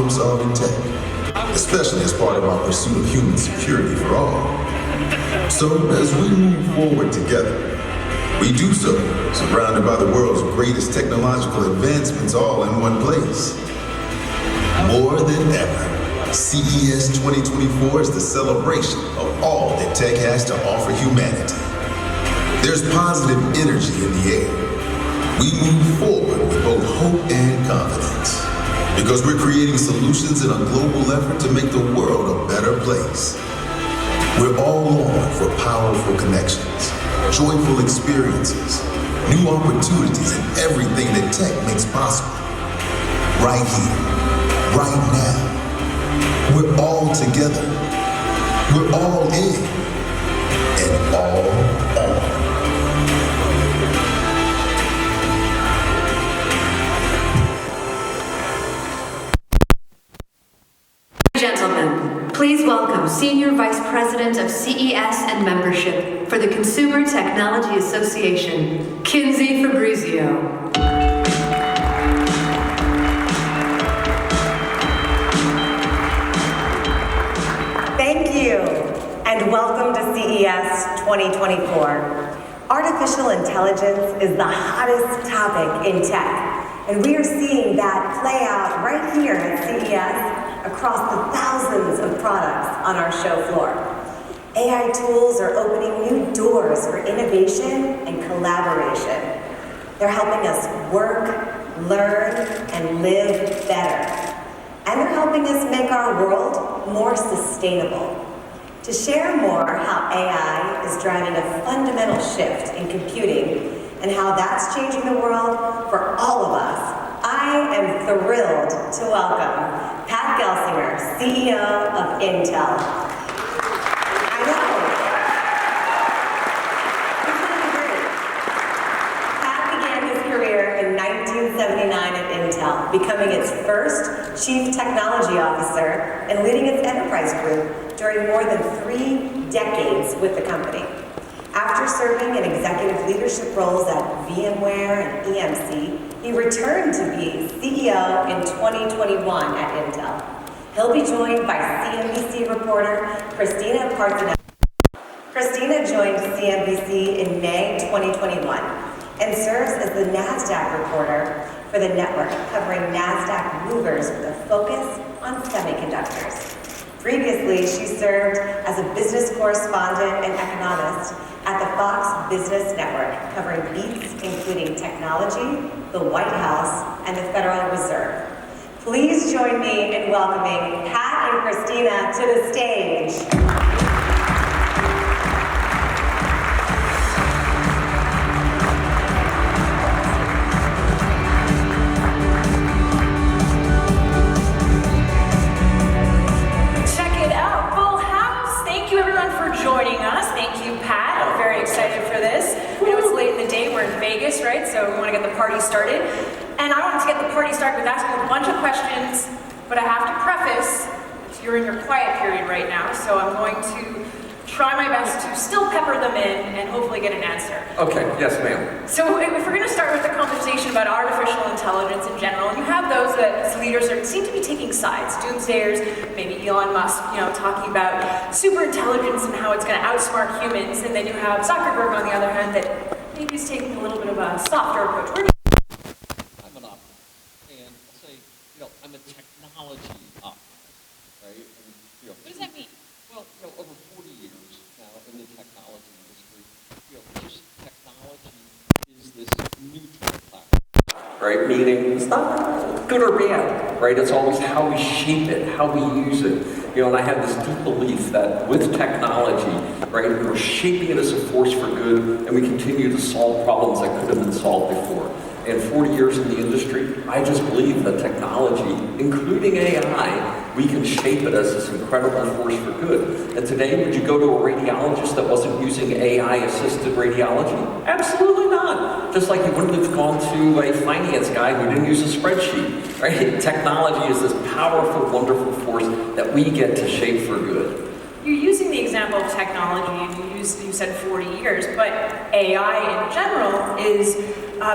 problem-solving tech, especially as part of our pursuit of human security for all. So, as we move forward together, we do so surrounded by the world's greatest technological advancements all in one place. More than ever, CES 2024 is the celebration of all that tech has to offer humanity. There's positive energy in the air. We move forward with both hope and confidence because we're creating solutions in a global effort to make the world a better place. We're all longing for powerful connections, joyful experiences, new opportunities, and everything that tech makes possible. Right here, right now. We're all together. We're all in and all on. Gentlemen, please welcome Senior Vice President of CES and Membership for the Consumer Technology Association, Kinsey Fabrizio. Thank you, and welcome to CES 2024. Artificial intelligence is the hottest topic in tech, and we are seeing that play out right here at CES across the thousands of products on our show floor. AI tools are opening new doors for innovation and collaboration. They're helping us work, learn, and live better. And they're helping us make our world more sustainable. To share more how AI is driving a fundamental shift in computing and how that's changing the world for all of us, I am thrilled to welcome Pat Gelsinger, CEO of Intel. I know. It's really great. Pat began his career in 1979 at Intel, becoming its first Chief Technology Officer and leading its enterprise group during more than 3 decades with the company. After serving in executive leadership roles at VMware and EMC, he returned to be CEO in 2021 at Intel. He'll be joined by CNBC reporter Kristina Partsinevelos. Kristina joined CNBC in May 2021 and serves as the Nasdaq reporter for the network, covering Nasdaq movers with a focus on semiconductors. Previously, she served as a business correspondent and economist at the Fox Business Network, covering beats including technology, the White House, and the Federal Reserve. Please join me in welcoming Pat and Kristina to the stage. Joining us. Thank you, Pat. I'm very excited for this. I know it's late in the day. We're in Vegas, right? So we want to get the party started. And I wanted to get the party started with asking a bunch of questions, but I have to preface, you're in your quiet period right now, so I'm going to try my best to still pepper them in and hopefully get an answer. Okay, yes ma'am. So if we're going to start with the conversation about artificial intelligence in general, and you have those that as leaders seem to be taking sides, doomsayers, maybe Elon Musk, talking about super intelligence and how it's going to outsmart humans, and then you have Zuckerberg on the other hand that maybe is taking a little bit of a softer approach. I'm an optimist, and I'll say, I'm a technology optimist, right? And, What does that mean? Well, over 40 years now in the technology industry, just technology is this neutral platform, right? Meaning it's not good or bad, right? It's always how we shape it, how we use it. And I have this deep belief that with technology, right, we're shaping it as a force for good, and we continue to solve problems that could have been solved before. And 40 years in the industry, I just believe that technology, including AI, we can shape it as this incredible force for good. And today, would you go to a radiologist that wasn't using AI-assisted radiology? Absolutely not. Just like you wouldn't have gone to a finance guy who didn't use a spreadsheet, right? Technology is this powerful, wonderful force that we get to shape for good. You're using the example of technology, and you said 40 years, but AI in general is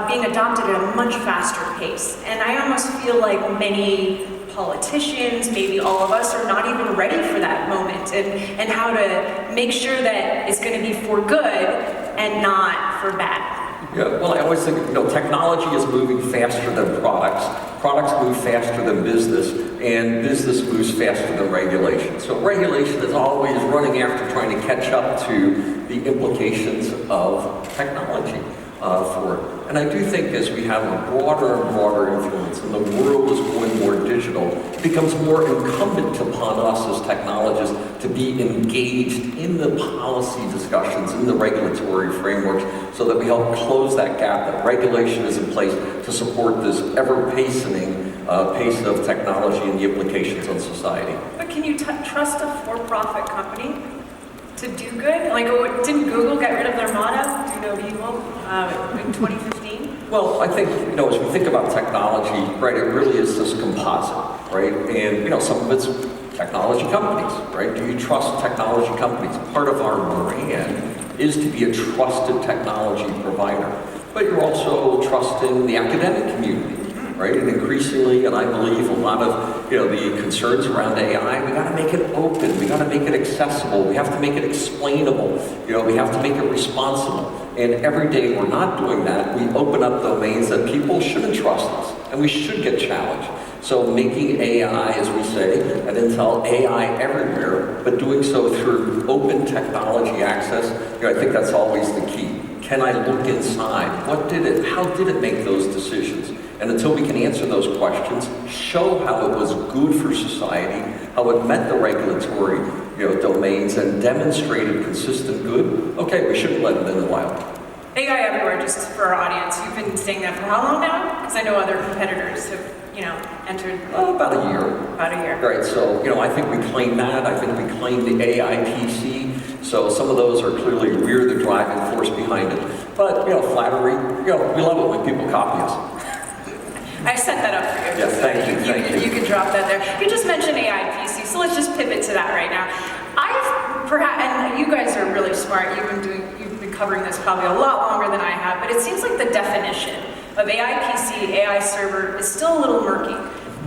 being adopted at a much faster pace. And I almost feel like many politicians, maybe all of us are not even ready for that moment, and how to make sure that it's going to be for good and not for bad. Yeah, well, I always think, technology is moving faster than products. Products move faster than business, and business moves faster than regulation. So regulation is always running after trying to catch up to the implications of technology for it. And I do think as we have a broader and broader influence and the world is going more digital, it becomes more incumbent upon us as technologists to be engaged in the policy discussions, in the regulatory frameworks, so that we help close that gap, that regulation is in place to support this ever-hastening pace of technology and the implications on society. But can you trust a for-profit company to do good? Like, didn't Google get rid of their motto, do no evil, in 2015? Well, I think, as we think about technology, right, it really is this composite, right? And, some of it's technology companies, right? Do you trust technology companies? Part of our brand is to be a trusted technology provider. But you're also trusting the academic community, right? And increasingly, and I believe a lot of, the concerns around AI, we gotta make it open, we gotta make it accessible, we have to make it explainable, we have to make it responsible. And every day we're not doing that, we open up domains that people shouldn't trust us, and we should get challenged. So making AI, as we say, at Intel, AI everywhere, but doing so through open technology access, I think that's always the key. Can I look inside? How did it make those decisions? And until we can answer those questions, show how it was good for society, how it met the regulatory domains and demonstrated consistent good, okay, we shouldn't let it in the wild. AI everywhere, just for our audience, you've been saying that for how long now? Because I know other competitors have, entered. About a year. About a year. Right, so, I think we claim that. I think we claim the AI PC. So some of those are clearly, we're the driving force behind it. But, flattery, we love it when people copy us. I set that up for you. Yes, thank you. You can drop that there. You just mentioned AI PC, so let's just pivot to that right now. And you guys are really smart. You've been covering this probably a lot longer than I have, but it seems like the definition of AI PC, AI server is still a little murky.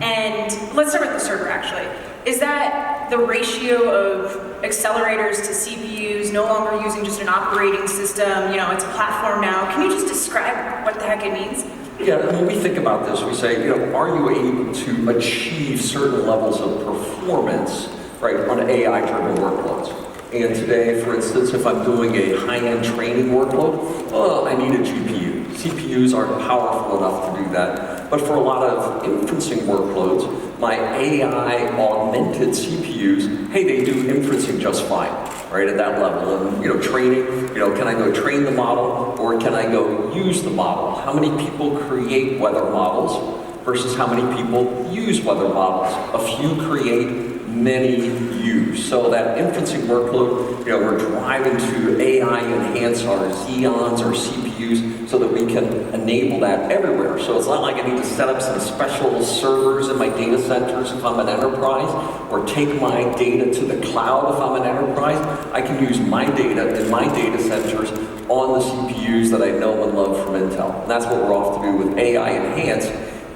And let's start with the server, actually. Is that the ratio of accelerators to CPUs, no longer using just an operating system, it's a platform now? Can you just describe what the heck it means? Yeah, when we think about this, we say, are you able to achieve certain levels of performance, right, on AI-driven workloads? And today, for instance, if I'm doing a high-end training workload, I need a GPU. CPUs aren't powerful enough to do that. But for a lot of inferencing workloads, my AI-augmented CPUs, hey, they do inferencing just fine, right, at that level. And, training, can I go train the model or can I go use the model? How many people create weather models versus how many people use weather models? A few create, many use. So that inferencing workload, we're driving to AI enhance our Xeons or CPUs so that we can enable that everywhere. So it's not like I need to set up some special servers in my data centers if I'm an enterprise, or take my data to the cloud if I'm an enterprise. I can use my data in my data centers on the CPUs that I know and love from Intel. And that's what we're off to do with AI enhance,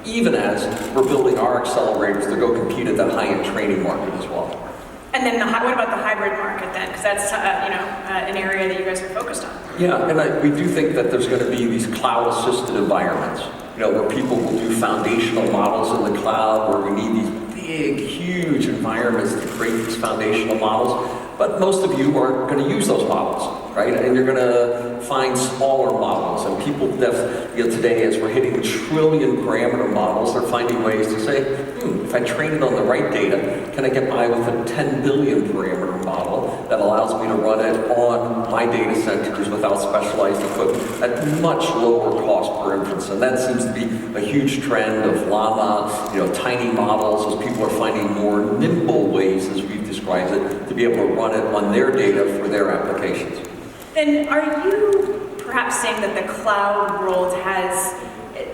even as we're building our accelerators to go compete at that high-end training market as well. And then what about the hybrid market then? Because that's an area that you guys are focused on. Yeah, and we do think that there's going to be these cloud-assisted environments, where people will do foundational models in the cloud, where we need these big, huge environments to create these foundational models. But most of you are going to use those models, right? And you're going to find smaller models. And people today, as we're hitting trillion parameter models, they're finding ways to say, if I train it on the right data, can I get by with a 10 billion parameter model that allows me to run it on my data centers without specialized equipment at much lower cost per inference? And that seems to be a huge trend of llama, tiny models, as people are finding more nimble ways, as we've described it, to be able to run it on their data for their applications. Then are you perhaps saying that the cloud world has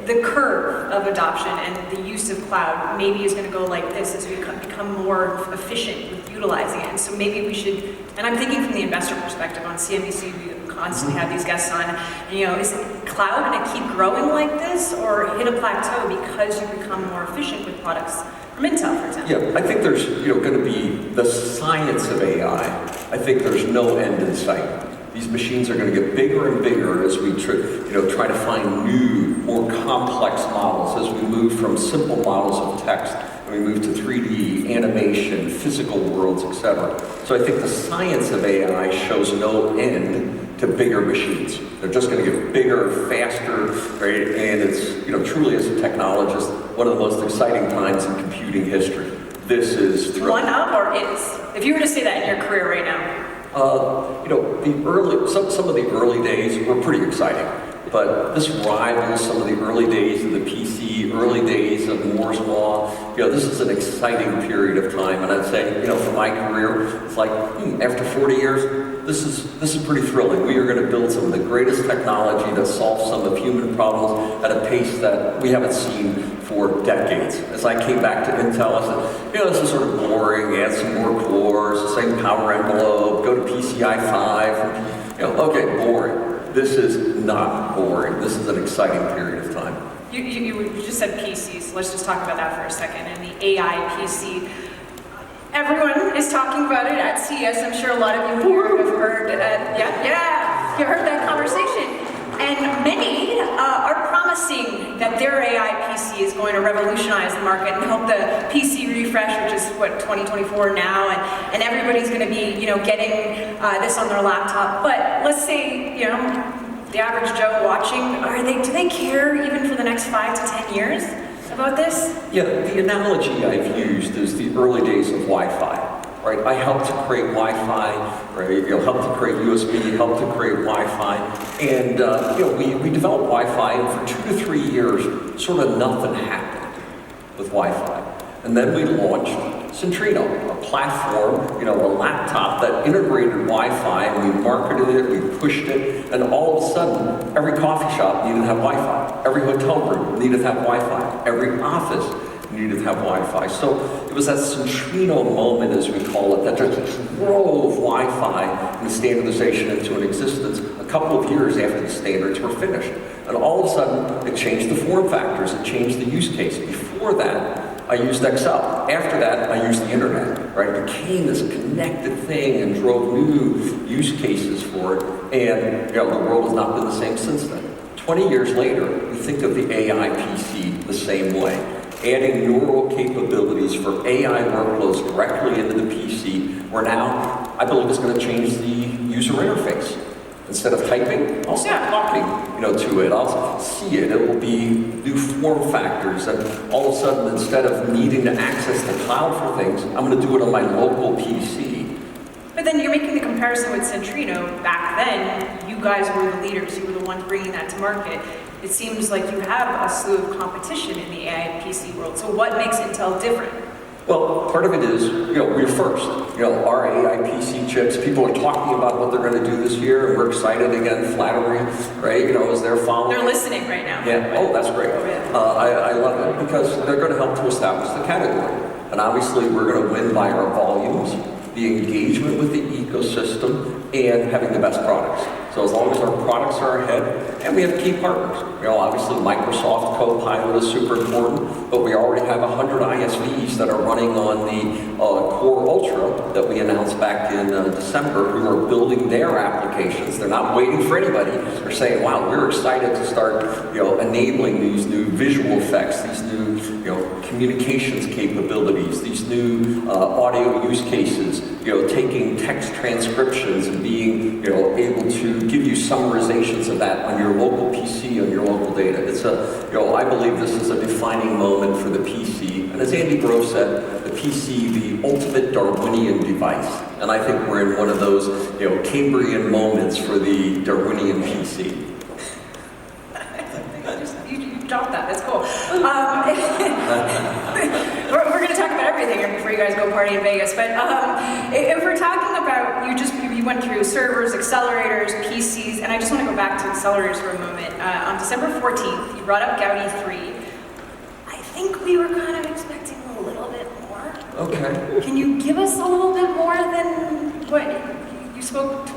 the curve of adoption and the use of cloud maybe is going to go like this as we become more efficient with utilizing it. And so maybe we should, and I'm thinking from the investor perspective on CNBC, we constantly have these guests on, and, you know, is cloud going to keep growing like this or hit a plateau because you become more efficient with products from Intel, for example? Yeah, I think there's going to be the science of AI. I think there's no end in sight. These machines are going to get bigger and bigger as we try to find new, more complex models, as we move from simple models of text, and we move to 3D, animation, physical worlds, etc. So I think the science of AI shows no end to bigger machines. They're just going to get bigger, faster, right? And it's, truly as a technologist, one of the most exciting times in computing history. This is thrilling. One up or is? If you were to say that in your career right now. Some of the early days were pretty exciting, but this rivals some of the early days of the PC, early days of Moore's Law. This is an exciting period of time, and I'd say, for my career, it's like, after 40 years, this is pretty thrilling. We are going to build some of the greatest technology that solves some of human problems at a pace that we haven't seen for decades. As I came back to Intel, I said, this is sort of boring, add some more cores, the same power envelope, go to PCI 5. Okay, boring. This is not boring. This is an exciting period of time. You just said PCs. Let's just talk about that for a second. And the AI PC. Everyone is talking about it at CES. I'm sure a lot of you here have heard. You heard that conversation. And many are promising that their AI PC is going to revolutionize the market and help the PC refresh, which is 2024 now, and everybody's going to be, getting this on their laptop. But let's say, the average Joe watching, do they care even for the next 5 to 10 years about this? Yeah, the analogy I've used is the early days of Wi-Fi. Right, I helped to create Wi-Fi, right? Helped to create USB, helped to create Wi-Fi, and we developed Wi-Fi, and for 2 to 3 years, sort of nothing happened with Wi-Fi, and then we launched Centrino, a platform, a laptop that integrated Wi-Fi, and we marketed it, we pushed it, and all of a sudden, every coffee shop needed to have Wi-Fi, every hotel room needed to have Wi-Fi, every office needed to have Wi-Fi. So it was that Centrino moment, as we call it, that just drove Wi-Fi and the standardization into an existence a couple of years after the standards were finished. And all of a sudden, it changed the form factors, it changed the use case. Before that, I used Excel. After that, I used the internet, right? It became this connected thing and drove new use cases for it. And the world has not been the same since then. 20 years later, we think of the AI PC the same way. Adding neural capabilities for AI workloads directly into the PC, where now I believe it's going to change the user interface. Instead of typing, I'll start talking, to it. I'll see it. It will be new form factors, and all of a sudden, instead of needing to access the cloud for things, I'm going to do it on my local PC. But then you're making the comparison with Centrino. Back then, you guys were the leaders. You were the ones bringing that to market. It seems like you have a slew of competition in the AI PC world. So what makes Intel different? Well, part of it is, we're first. Our AI PC chips, people are talking about what they're going to do this year, and we're excited again, flattery, right? As they're following. They're listening right now. Yeah, oh, that's great. Oh, yeah. I love it, because they're going to help to establish the category. And obviously, we're going to win by our volumes, the engagement with the ecosystem, and having the best products. So as long as our products are ahead, and we have key partners. Obviously Microsoft Copilot is super important, but we already have 100 ISVs that are running on the Core Ultra that we announced back in December, who are building their applications. They're not waiting for anybody. They're saying, wow, we're excited to start, enabling these new visual effects, these new, communications capabilities, these new audio use cases, taking text transcriptions and being, able to give you summarizations of that on your local PC, on your local data. It's I believe this is a defining moment for the PC. And as Andy Grove said, the PC, the ultimate Darwinian device. And I think we're in one of those, Cambrian moments for the Darwinian PC. You dropped that. That's cool. We're going to talk about everything here before you guys go party in Vegas. But if we're talking about, you went through servers, accelerators, PCs, and I just want to go back to accelerators for a moment. On December 14th, you brought up Gaudi 3. I think we were kind of expecting a little bit more. Okay. Can you give us a little bit more than what you spoke to,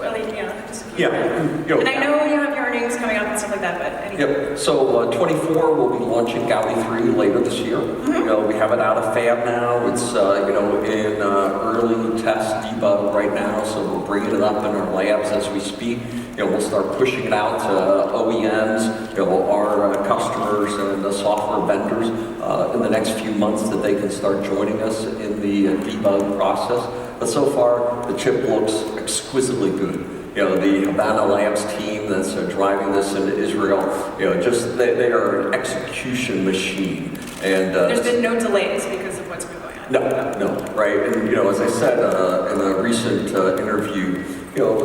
just a few Yeah. And I know you have your earnings coming up and stuff like that, but anything. Yep. So 24 we'll be launching Gaudi 3 later this year. We have it out of fab now. It's in early test debug right now, so we're bringing it up in our labs as we speak. We'll start pushing it out to OEMs, our customers and the software vendors in the next few months that they can start joining us in the debug process. But so far, the chip looks exquisitely good. The Havana Labs team that's driving this in Israel, they are an execution machine. And there's been no delays because of what's been going on. No, right? And as I said in a recent interview,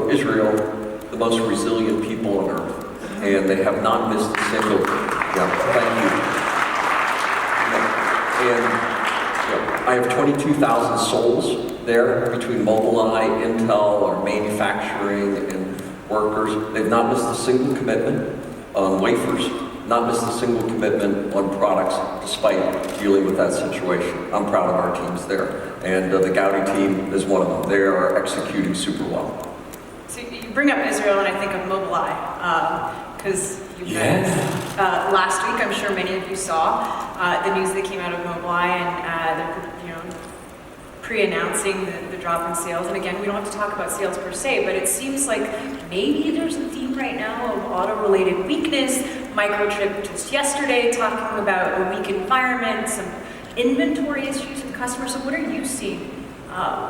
Israel, the most resilient people on earth, and they have not missed a single. Thank you. And I have 22,000 souls there between Mobileye, Intel, our manufacturing and workers. They've not missed a single commitment on wafers, not missed a single commitment on products despite dealing with that situation. I'm proud of our teams there. And the Gaudi team is one of them. They are executing super well. So you bring up Israel and I think of Mobileye, because you guys, last week I'm sure many of you saw the news that came out of Mobileye and they're pre-announcing the drop in sales. And again, we don't have to talk about sales per se, but it seems like maybe there's a theme right now of auto-related weakness. Microchip just yesterday talking about a weak environment, some inventory issues with customers. So what are you seeing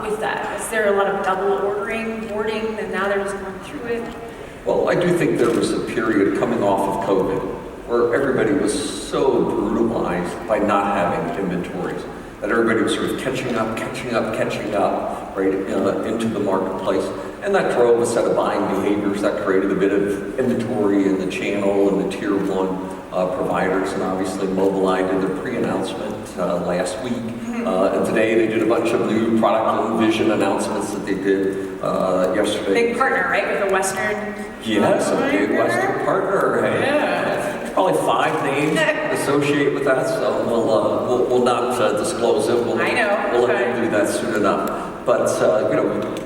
with that? Is there a lot of double ordering, boarding, and now they're just going through it? Well, I do think there was a period coming off of COVID where everybody was so brutalized by not having inventories that everybody was sort of catching up, right, into the marketplace. And that drove a set of buying behaviors that created a bit of inventory in the channel and the tier one providers. And obviously Mobileye did their pre-announcement last week. And today they did a bunch of new product and vision announcements that they did yesterday. Big partner, right, with a Western? Yes, a big Western partner. Hey. Yeah. Probably 5 names associated with that, so we'll not disclose it. We'll let them do that soon enough. But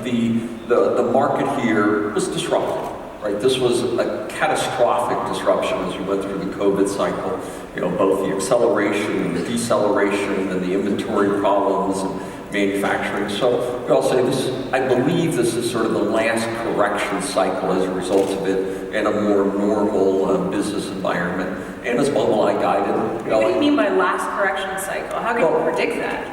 the market here was disrupted. Right, this was a catastrophic disruption as we went through the COVID cycle. Both the acceleration and the deceleration and the inventory problems and manufacturing. So I'll say this, I believe this is sort of the last correction cycle as a result of it in a more normal business environment. And as Mobileye guided. What do you mean by last correction cycle? How can you predict that?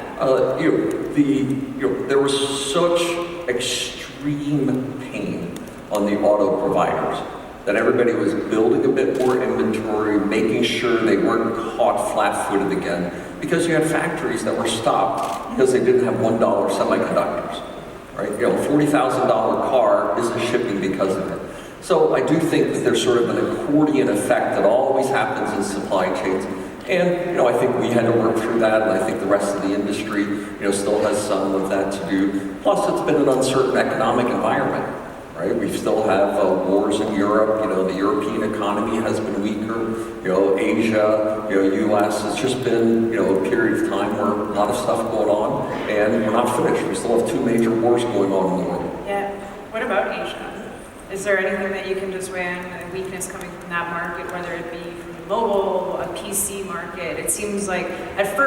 There was such extreme pain on the auto providers that everybody was building a bit more inventory, making sure they weren't caught flat-footed again, because you had factories that were stopped because they didn't have $1 semiconductors, right? $40,000 car isn't shipping because of it. So I do think that there's sort of an accordion effect that always happens in supply chains. And, I think we had to work through that, and I think the rest of the industry, still has some of that to do. Plus, it's been an uncertain economic environment. Right? We still have wars in Europe. The European economy has been weaker. Asia, U.S. It's just been, a period of time where a lot of stuff going on, and we're not finished. We still have 2 major wars going on in the world. Yeah. What about Asia? Is there anything that you can just weigh on the weakness coming from that market, whether it be from the mobile, a PC market? It seems like at first